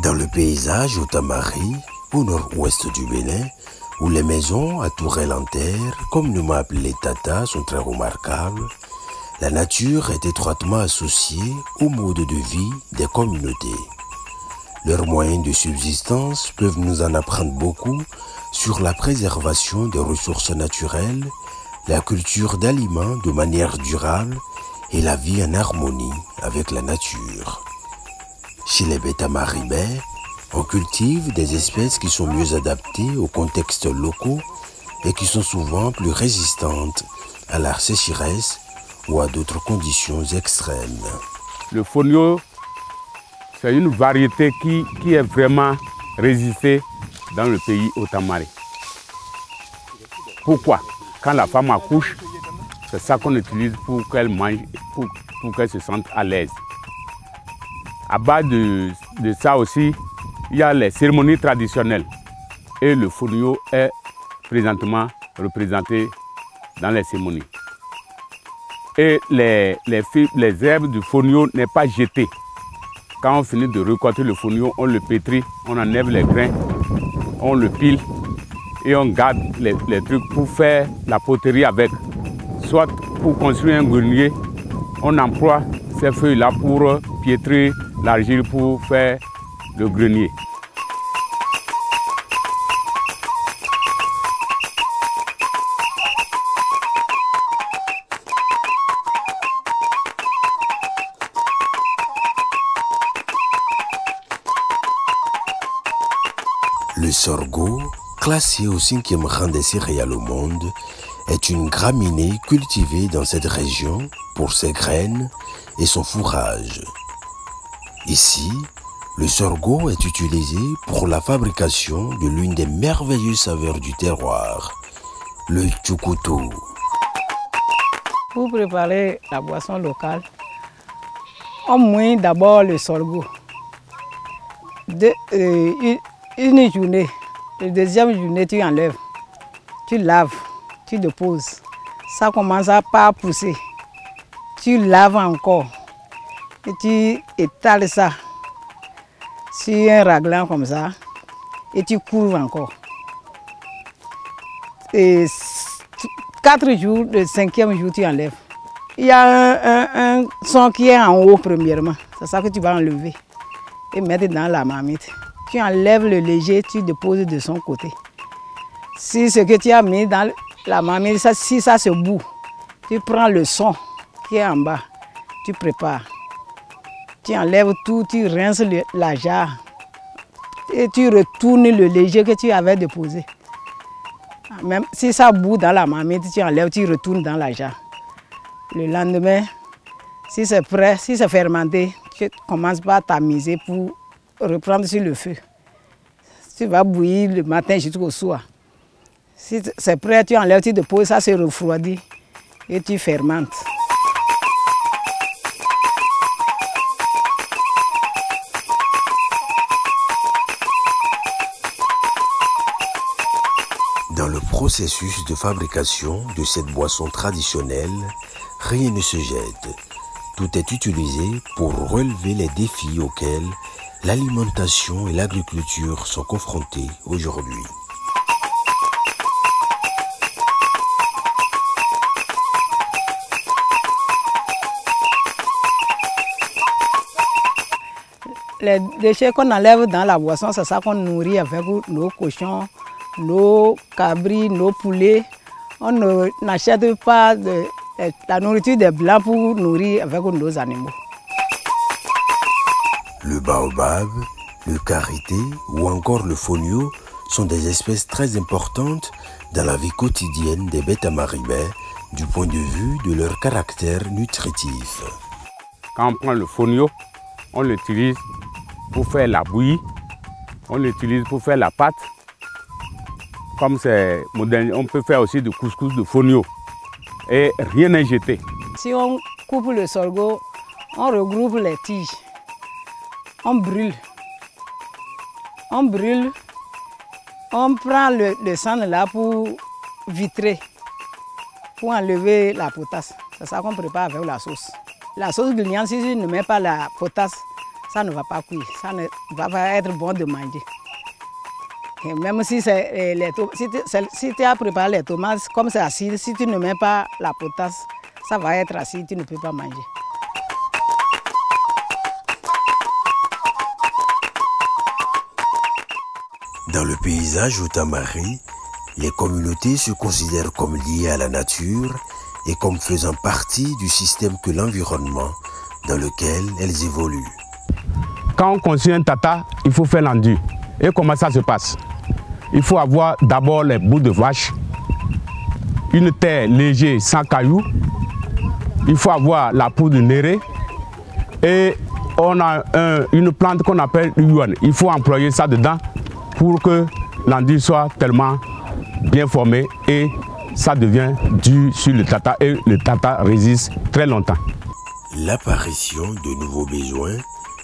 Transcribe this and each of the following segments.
Dans le paysage au Tamari, au nord-ouest du Bénin, où les maisons à tourelles en terre, communément appelées Tata, sont très remarquables, la nature est étroitement associée au mode de vie des communautés. Leurs moyens de subsistance peuvent nous en apprendre beaucoup sur la préservation des ressources naturelles, la culture d'aliments de manière durable et la vie en harmonie avec la nature. Chez les Bêta-Maribais, on cultive des espèces qui sont mieux adaptées aux contextes locaux et qui sont souvent plus résistantes à la sécheresse ou à d'autres conditions extrêmes. Le fonio, c'est une variété qui est vraiment résistée dans le pays au Tamari. Pourquoi? Quand la femme accouche, c'est ça qu'on utilise pour qu'elle mange, pour qu'elle se sente à l'aise. À base de ça aussi, il y a les cérémonies traditionnelles. Et le fonio est présentement représenté dans les cérémonies. Et les herbes du fonio n'est pas jetées. Quand on finit de récolter le fonio, on le pétrit, on enlève les grains, on le pile et on garde les trucs pour faire la poterie avec. Soit pour construire un grenier, on emploie ces feuilles-là pour piétrer l'argile pour faire le grenier. Le sorgho, classé au 5e rang des céréales au monde, est une graminée cultivée dans cette région pour ses graines et son fourrage. Ici, le sorgho est utilisé pour la fabrication de l'une des merveilleuses saveurs du terroir, le tchoukoto. Pour préparer la boisson locale, on mouille d'abord le sorgho. Une journée, la deuxième journée, tu enlèves, tu laves, tu déposes. Ça commence à pas pousser. Tu laves encore et tu étales ça sur un raglan comme ça et tu couvres encore. Et 4 jours, le 5e jour, tu enlèves. Il y a un son qui est en haut premièrement. C'est ça que tu vas enlever et mettre dans la marmite. Tu enlèves le léger, tu déposes de son côté. Si ce que tu as mis dans la marmite, si ça se bout, tu prends le son qui est en bas, tu prépares. Tu enlèves tout, tu rinces la jarre et tu retournes le léger que tu avais déposé. Même si ça bout dans la marmite, tu enlèves, tu retournes dans la jarre. Le lendemain, si c'est prêt, si c'est fermenté, tu commences par tamiser pour reprendre sur le feu. Tu vas bouillir le matin jusqu'au soir. Si c'est prêt, tu enlèves, tu déposes, ça se refroidit et tu fermentes. Dans le processus de fabrication de cette boisson traditionnelle, rien ne se jette. Tout est utilisé pour relever les défis auxquels l'alimentation et l'agriculture sont confrontées aujourd'hui. Les déchets qu'on enlève dans la boisson, c'est ça qu'on nourrit avec nos cochons, nos cabris, nos poulets. On n'achète pas la nourriture des blancs pour nourrir avec nos animaux. Le baobab, le karité ou encore le fonio sont des espèces très importantes dans la vie quotidienne des Bêta-Maribais du point de vue de leur caractère nutritif. Quand on prend le fonio, on l'utilise pour faire la bouillie, on l'utilise pour faire la pâte. Comme c'est moderne, on peut faire aussi du couscous de fonio et rien n'est jeté. Si on coupe le sorgho, on regroupe les tiges, on brûle. On prend le sang là pour vitrer, pour enlever la potasse. C'est ça qu'on prépare avec la sauce. La sauce grignante, si tu ne mets pas la potasse, ça ne va pas cuire, ça ne va pas être bon de manger. Et même si si tu as préparé les tomates, comme c'est acide, si tu ne mets pas la potasse, ça va être acide, tu ne peux pas manger. Dans le paysage Otamari, les communautés se considèrent comme liées à la nature et comme faisant partie du système que l'environnement dans lequel elles évoluent. Quand on construit un tata, il faut faire l'enduit. Et comment ça se passe? Il faut avoir d'abord les bouts de vache, une terre légère sans cailloux, il faut avoir la poudre de néré et on a une plante qu'on appelle l'huane. Il faut employer ça dedans pour que l'enduit soit tellement bien formé et ça devient dur sur le tata et le tata résiste très longtemps. L'apparition de nouveaux besoins,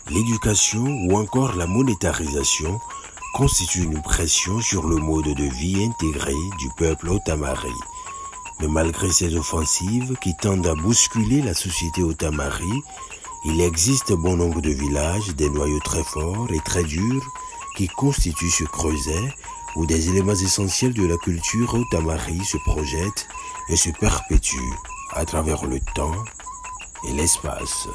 l'éducation ou encore la monétarisation constituent une pression sur le mode de vie intégré du peuple Otamari. Mais malgré ces offensives qui tendent à bousculer la société Otamari, il existe bon nombre de villages, des noyaux très forts et très durs qui constituent ce creuset où des éléments essentiels de la culture Otamari se projettent et se perpétuent à travers le temps et l'espace.